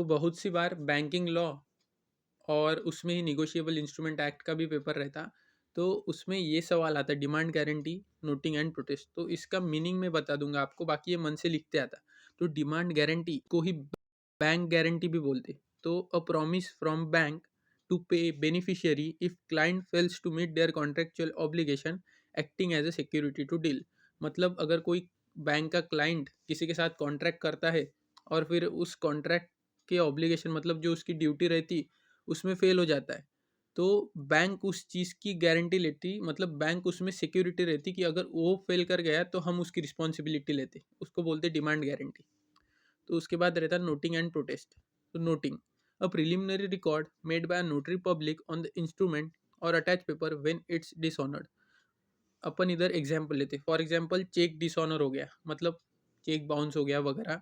बहुत सी बार banking law और उसमें ही निगोशिएबल इंस्ट्रूमेंट एक्ट का भी पेपर रहता। तो उसमें ये सवाल आता है, demand guarantee, noting and protest. तो इसका मीनिंग मैं बता दूंगा आपको, बाकी ये मन से लिखते आता। तो डिमांड गारंटी को ही बैंक गारंटी भी बोलते। तो a promise from bank to pay beneficiary if client fails to meet their contractual obligation acting as a security to deal. मतलब अगर कोई बैंक का क्लाइंट किसी के साथ कॉन्ट्रैक्ट करता है और फिर उस कॉन्ट्रैक्ट के ऑब्लिगेशन, मतलब जो उसकी ड्यूटी रहती, उसमें फेल हो जाता है, तो बैंक उस चीज़ की गारंटी लेती। मतलब बैंक उसमें सिक्योरिटी रहती कि अगर वो फेल कर गया तो हम उसकी रिस्पॉन्सिबिलिटी लेते, उसको बोलते डिमांड गारंटी। तो उसके बाद रहता है नोटिंग एंड प्रोटेस्ट। तो noting, a preliminary record made by notary public on the instrument और attach paper when it's dishonoured. अपन इधर एग्जाम्पल लेते, फॉर एग्जाम्पल चेक डिसऑनर हो गया, मतलब चेक बाउंस हो गया वगैरह।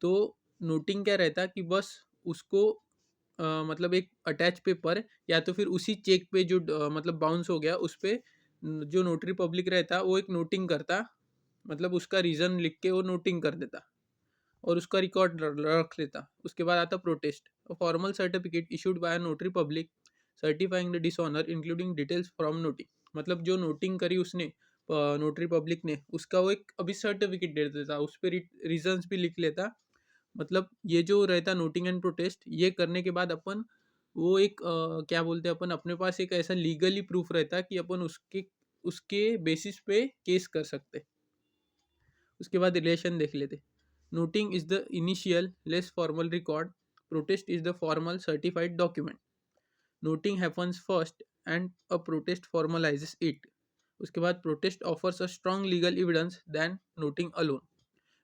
तो नोटिंग क्या रहता कि बस उसको मतलब एक अटैच पेपर या तो फिर उसी चेक पे जो मतलब बाउंस हो गया उस पे जो नोटरी पब्लिक रहता वो एक नोटिंग करता, मतलब उसका रीज़न लिख के वो नोटिंग कर देता और उसका रिकॉर्ड रख लेता। उसके बाद आता protest, formal certificate issued by notary public certifying the dishonour including details from noting. मतलब जो नोटिंग करी उसने नोटरी पब्लिक ने, उसका वो एक अभी सर्टिफिकेट दे देता, उस पर रीजंस भी लिख लेता। मतलब ये जो रहता नोटिंग एंड प्रोटेस्ट, ये करने के बाद अपन वो एक क्या बोलते हैं अपन, अपने पास एक ऐसा लीगली प्रूफ रहता कि अपन उसके उसके बेसिस पे केस कर सकते। उसके बाद रिलेशन देख लेते। Noting is the initial less formal record, protest is the formal certified document. Noting happens first and a protest formalises it. उसके बाद protest offers a strong legal evidence than noting alone.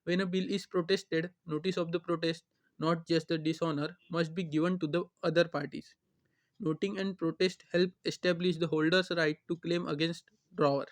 When a bill is protested, notice of the protest, not just the dishonor, must be given to the other parties. Noting and protest help establish the holder's right to claim against drawer.